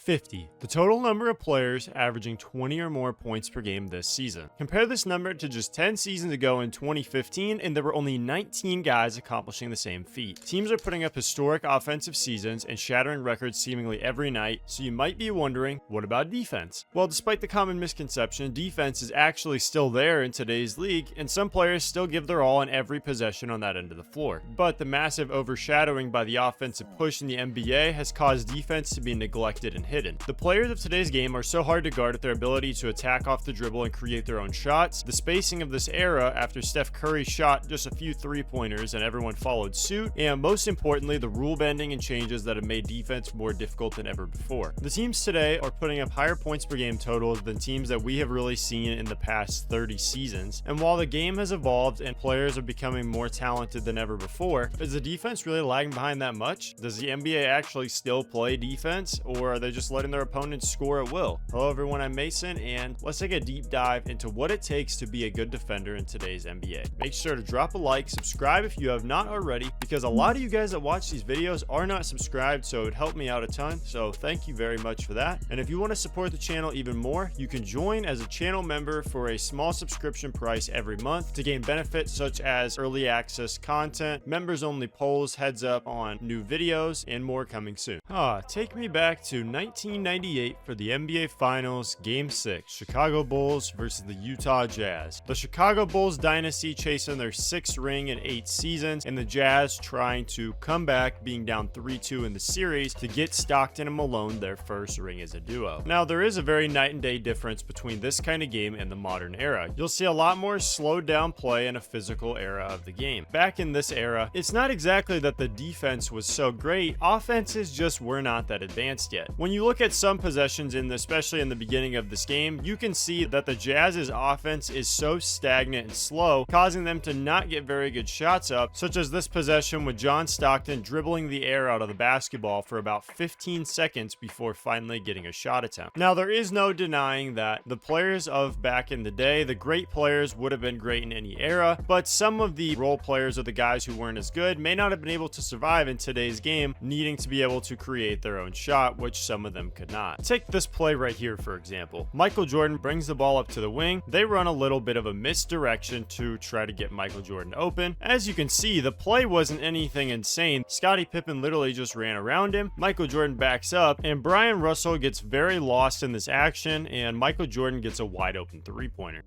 50, the total number of players averaging 20 or more points per game this season. Compare this number to just 10 seasons ago in 2015, and there were only 19 guys accomplishing the same feat. Teams are putting up historic offensive seasons and shattering records seemingly every night, so you might be wondering, what about defense? Well, despite the common misconception, defense is actually still there in today's league, and some players still give their all in every possession on that end of the floor. But the massive overshadowing by the offensive push in the NBA has caused defense to be neglected and hidden. The players of today's game are so hard to guard with their ability to attack off the dribble and create their own shots. The spacing of this era after Steph Curry shot just a few three-pointers and everyone followed suit, and most importantly, the rule bending and changes that have made defense more difficult than ever before. The teams today are putting up higher points per game totals than teams that we have really seen in the past 30 seasons. And while the game has evolved and players are becoming more talented than ever before, is the defense really lagging behind that much? Does the NBA actually still play defense, or are they just letting their opponents score at will? Hello everyone, I'm Mason, and let's take a deep dive into what it takes to be a good defender in today's NBA. Make sure to drop a like, subscribe if you have not already, because a lot of you guys that watch these videos are not subscribed, so it would help me out a ton, so thank you very much for that. And if you want to support the channel even more, you can join as a channel member for a small subscription price every month to gain benefits such as early access content, members only polls, heads up on new videos, and more coming soon. Take me back to 1998 for the NBA Finals Game 6, Chicago Bulls versus the Utah Jazz. The Chicago Bulls dynasty chasing their 6th ring in 8 seasons, and the Jazz trying to come back, being down 3-2 in the series to get Stockton and Malone their first ring as a duo. Now, there is a very night and day difference between this kind of game and the modern era. You'll see a lot more slowed down play and a physical era of the game. Back in this era, it's not exactly that the defense was so great, offenses just were not that advanced yet. When you look at some possessions especially in the beginning of this game, you can see that the Jazz's offense is so stagnant and slow, causing them to not get very good shots up, such as this possession with John Stockton dribbling the air out of the basketball for about 15 seconds before finally getting a shot attempt. Now, there is no denying that the players of back in the day, the great players, would have been great in any era, but some of the role players or the guys who weren't as good may not have been able to survive in today's game, needing to be able to create their own shot, which some of them could not. Take this play right here, for example. Michael Jordan brings the ball up to the wing. They run a little bit of a misdirection to try to get Michael Jordan open. As you can see, the play wasn't anything insane. Scottie Pippen literally just ran around him. Michael Jordan backs up, and Brian Russell gets very lost in this action, and Michael Jordan gets a wide open three-pointer.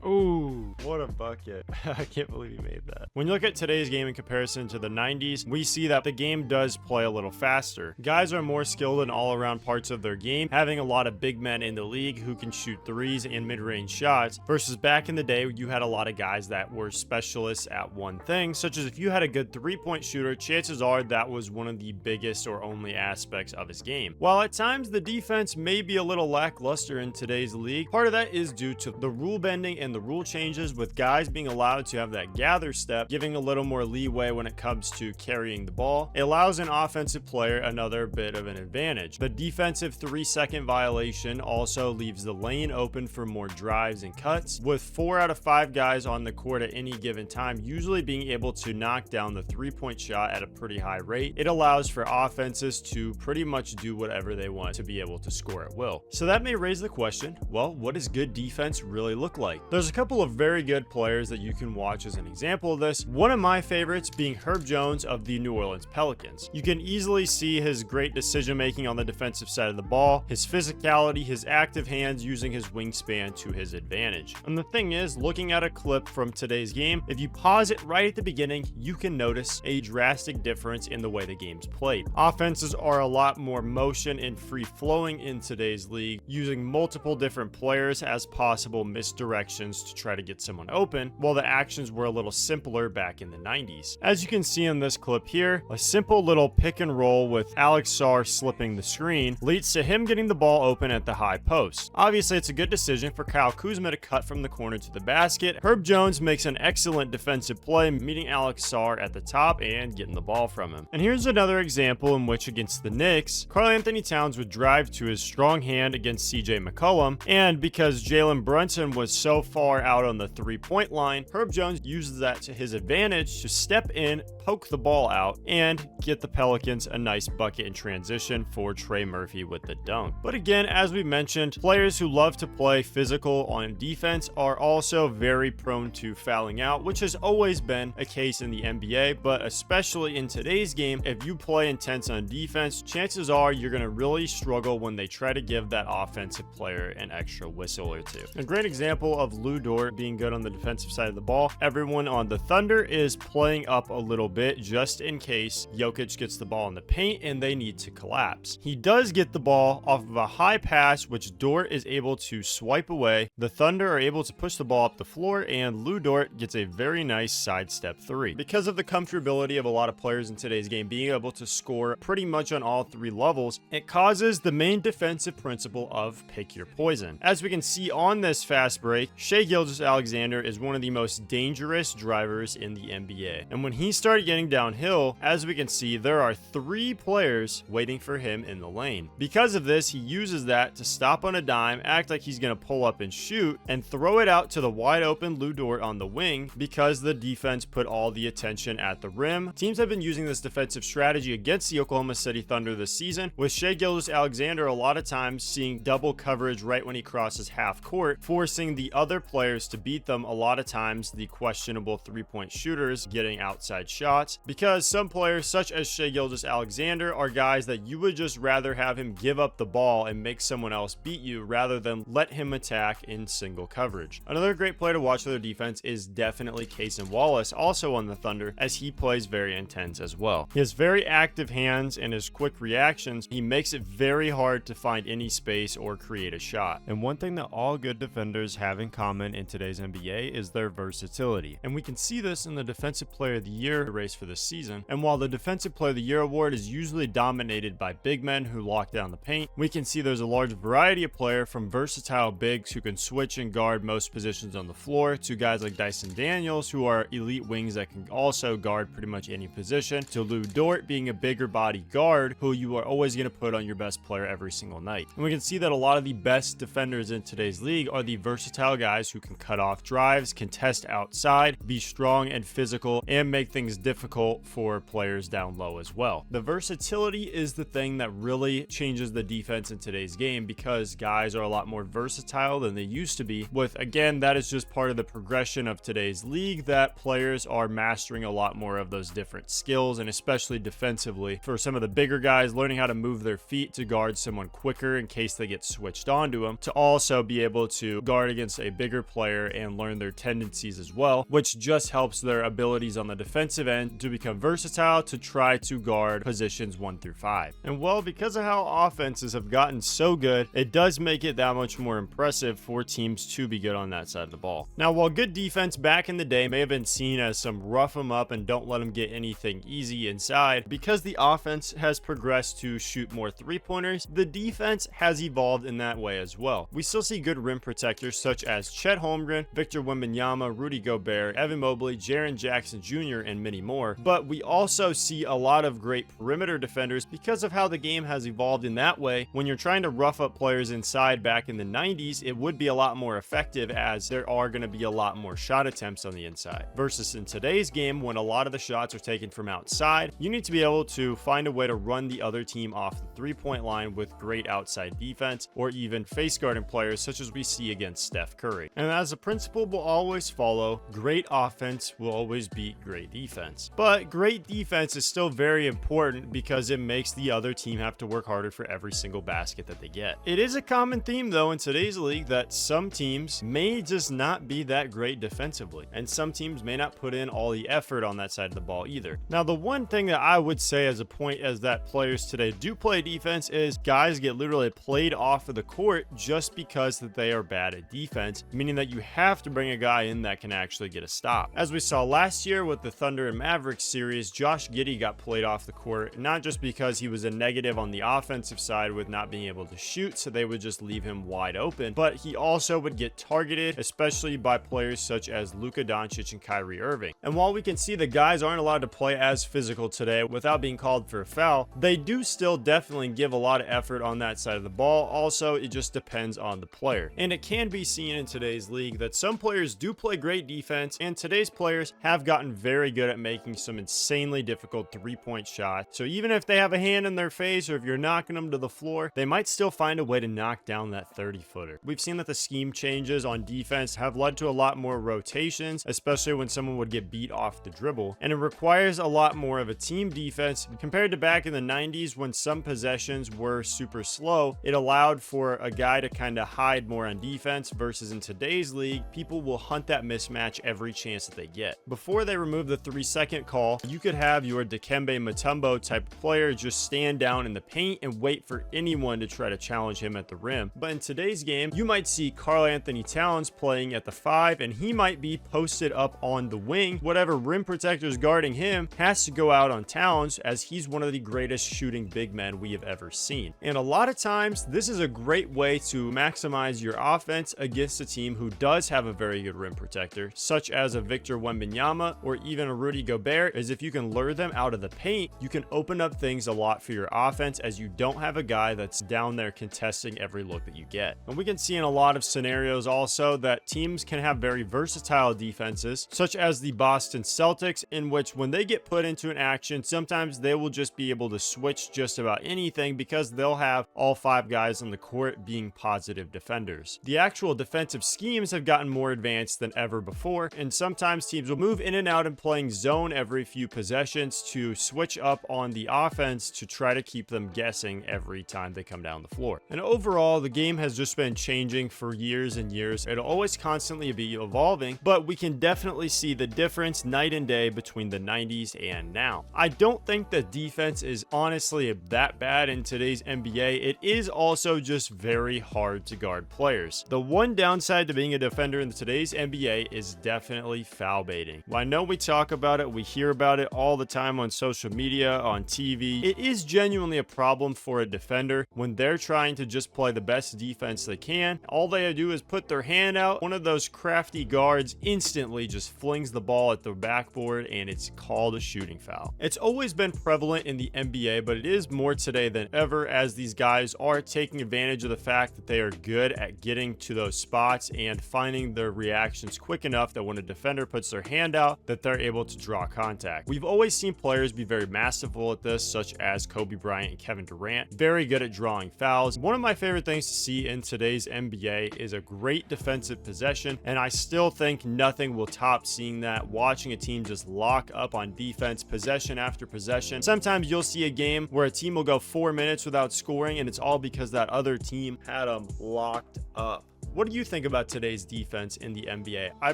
Ooh, what a bucket. I can't believe he made that. When you look at today's game in comparison to the 90s, we see that the game does play a little faster. Guys are more skilled in all around parts of their game, having a lot of big men in the league who can shoot threes and mid-range shots, versus back in the day, you had a lot of guys that were specialists at one thing, such as if you had a good three-point shooter, chances are that was one of the biggest or only aspects of his game. While at times the defense may be a little lackluster in today's league, part of that is due to the rule bending and the rule changes, with guys being allowed to have that gather step, giving a little more leeway when it comes to carrying the ball. It allows an offensive player another bit of an advantage. The defensive 3-second violation also leaves the lane open for more drives and cuts, with 4 out of 5 guys on the court at any given time usually being able to knock down the three-point shot at a pretty high rate. It allows for offenses to pretty much do whatever they want to be able to score at will. So that may raise the question, well, what does good defense really look like? There's a couple of very good players that you can watch as an example of this. One of my favorites being Herb Jones of the New Orleans Pelicans. You can easily see his great decision making on the defensive side of the ball, his physicality, his active hands using his wingspan to his advantage. And the thing is, looking at a clip from today's game, if you pause it right at the beginning, you can notice a drastic difference in the way the game's played. Offenses are a lot more motion and free flowing in today's league, using multiple different players as possible misdirections to try to get someone open, while the actions were a little simpler back in the 90s. As you can see in this clip here, a simple little pick and roll with Alex Sarr slipping the screen leads to him getting the ball open at the high post. Obviously, it's a good decision for Kyle Kuzma to cut from the corner to the basket. Herb Jones makes an excellent defensive play, meeting Alex Sarr at the top and getting the ball from him. And here's another example in which, against the Knicks, Karl-Anthony Towns would drive to his strong hand against CJ McCollum, and because Jalen Brunson was so far far out on the 3-point line, Herb Jones uses that to his advantage to step in, poke the ball out, and get the Pelicans a nice bucket in transition for Trey Murphy with the dunk. But again, as we mentioned, players who love to play physical on defense are also very prone to fouling out, which has always been a case in the NBA, but especially in today's game, if you play intense on defense, chances are you're going to really struggle when they try to give that offensive player an extra whistle or two. A great example of Lou Dort being good on the defensive side of the ball, everyone on the Thunder is playing up a little bit just in case Jokic gets the ball in the paint and they need to collapse. He does get the ball off of a high pass, which Dort is able to swipe away. The Thunder are able to push the ball up the floor, and Lou Dort gets a very nice sidestep three. Because of the comfortability of a lot of players in today's game being able to score pretty much on all three levels, it causes the main defensive principle of pick your poison. As we can see on this fast break, Shai Gilgeous-Alexander is one of the most dangerous drivers in the NBA. And when he started getting downhill, as we can see, there are 3 players waiting for him in the lane. Because of this, he uses that to stop on a dime, act like he's going to pull up and shoot, and throw it out to the wide open Lou Dort on the wing because the defense put all the attention at the rim. Teams have been using this defensive strategy against the Oklahoma City Thunder this season, with Shai Gilgeous-Alexander a lot of times seeing double coverage right when he crosses half court, forcing the other players to beat them, a lot of times the questionable 3-point shooters getting outside shots, because some players such as Shai Gilgeous-Alexander are guys that you would just rather have him give up the ball and make someone else beat you rather than let him attack in single coverage. Another great player to watch for their defense is definitely Cason Wallace, also on the Thunder, as he plays very intense as well. He has very active hands, and his quick reactions, he makes it very hard to find any space or create a shot. And one thing that all good defenders have in common in today's NBA is their versatility. And we can see this in the Defensive Player of the Year race for this season. And while the Defensive Player of the Year award is usually dominated by big men who lock down the paint, we can see there's a large variety of player from versatile bigs who can switch and guard most positions on the floor to guys like Dyson Daniels who are elite wings that can also guard pretty much any position, to Lou Dort being a bigger body guard who you are always going to put on your best player every single night. And we can see that a lot of the best defenders in today's league are the versatile guys who can cut off drives, contest outside, be strong and physical, and make things difficult for players down low as well. The versatility is the thing that really changes the defense in today's game, because guys are a lot more versatile than they used to be. With, again, that is just part of the progression of today's league, that players are mastering a lot more of those different skills, and especially defensively. For some of the bigger guys, learning how to move their feet to guard someone quicker in case they get switched onto them, to also be able to guard against a bigger player and learn their tendencies as well, which just helps their abilities on the defensive end to become versatile to try to guard positions 1 through 5. And well, because of how offenses have gotten so good, it does make it that much more impressive for teams to be good on that side of the ball. Now, while good defense back in the day may have been seen as some rough them up and don't let them get anything easy inside, because the offense has progressed to shoot more 3-pointers, the defense has evolved in that way as well. We still see good rim protectors such as Chet Holmgren, Victor Wembanyama, Rudy Gobert, Evan Mobley, Jaren Jackson Jr., and many more, but we also see a lot of great perimeter defenders because of how the game has evolved in that way. When you're trying to rough up players inside back in the 90s, it would be a lot more effective as there are going to be a lot more shot attempts on the inside. Versus in today's game, when a lot of the shots are taken from outside, you need to be able to find a way to run the other team off the 3-point line with great outside defense, or even face guarding players such as we see against Steph Curry. And as a principle will always follow, great offense will always beat great defense. But great defense is still very important because it makes the other team have to work harder for every single basket that they get. It is a common theme though in today's league that some teams may just not be that great defensively, and some teams may not put in all the effort on that side of the ball either. Now, the one thing that I would say as a point is that players today do play defense is guys get literally played off of the court just because that they are bad at defense, meaning that you have to bring a guy in that can actually get a stop. As we saw last year with the Thunder and Mavericks series, Josh Giddey got played off the court, not just because he was a negative on the offensive side with not being able to shoot, so they would just leave him wide open, but he also would get targeted, especially by players such as Luka Doncic and Kyrie Irving. And while we can see the guys aren't allowed to play as physical today without being called for a foul, they do still definitely give a lot of effort on that side of the ball. Also, it just depends on the player. And it can be seen in today's today's league that some players do play great defense, and today's players have gotten very good at making some insanely difficult three-point shots. So even if they have a hand in their face or if you're knocking them to the floor, they might still find a way to knock down that 30-footer. We've seen that the scheme changes on defense have led to a lot more rotations, especially when someone would get beat off the dribble, and it requires a lot more of a team defense compared to back in the 90s when some possessions were super slow. It allowed for a guy to kind of hide more on defense, versus in today's league, people will hunt that mismatch every chance that they get. Before they remove the 3-second call, you could have your Dikembe Mutombo type player just stand down in the paint and wait for anyone to try to challenge him at the rim. But in today's game, you might see Karl Anthony Towns playing at the 5, and he might be posted up on the wing. Whatever rim protector is guarding him has to go out on Towns, as he's one of the greatest shooting big men we have ever seen. And a lot of times, this is a great way to maximize your offense against a team who does have a very good rim protector, such as a Victor Wembanyama or even a Rudy Gobert, is if you can lure them out of the paint, you can open up things a lot for your offense, as you don't have a guy that's down there contesting every look that you get. And we can see in a lot of scenarios also that teams can have very versatile defenses, such as the Boston Celtics, in which when they get put into an action, sometimes they will just be able to switch just about anything because they'll have all 5 guys on the court being positive defenders. The actual defensive schemes have gotten more advanced than ever before, and sometimes teams will move in and out and playing zone every few possessions to switch up on the offense to try to keep them guessing every time they come down the floor. And overall, the game has just been changing for years and years. It'll always constantly be evolving, but we can definitely see the difference night and day between the 90s and now. I don't think that defense is honestly that bad in today's NBA. It is also just very hard to guard players. The one downside to being a defender in today's NBA is definitely foul baiting. Well, I know we talk about it, we hear about it all the time on social media, on TV. It is genuinely a problem for a defender when they're trying to just play the best defense they can. All they do is put their hand out. One of those crafty guards instantly just flings the ball at the backboard, and it's called a shooting foul. It's always been prevalent in the NBA, but it is more today than ever, as these guys are taking advantage of the fact that they are good at getting to those spots and finding their reactions quick enough that when a defender puts their hand out, that they're able to draw contact. We've always seen players be very masterful at this, such as Kobe Bryant and Kevin Durant, very good at drawing fouls. One of my favorite things to see in today's NBA is a great defensive possession, and I still think nothing will top seeing that, watching a team just lock up on defense possession after possession. Sometimes you'll see a game where a team will go 4 minutes without scoring, and it's all because that other team had them locked up. What do you think about today's defense in the NBA? I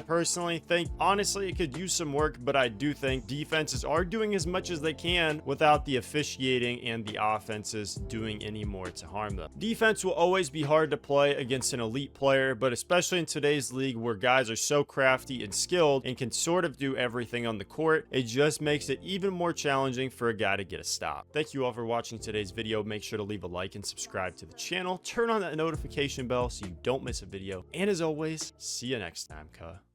personally think, honestly, it could use some work, but I do think defenses are doing as much as they can without the officiating and the offenses doing any more to harm them. Defense will always be hard to play against an elite player, but especially in today's league where guys are so crafty and skilled and can sort of do everything on the court, it just makes it even more challenging for a guy to get a stop. Thank you all for watching today's video. Make sure to leave a like and subscribe to the channel. Turn on that notification bell so you don't miss a video. And as always, see you next time, cuh.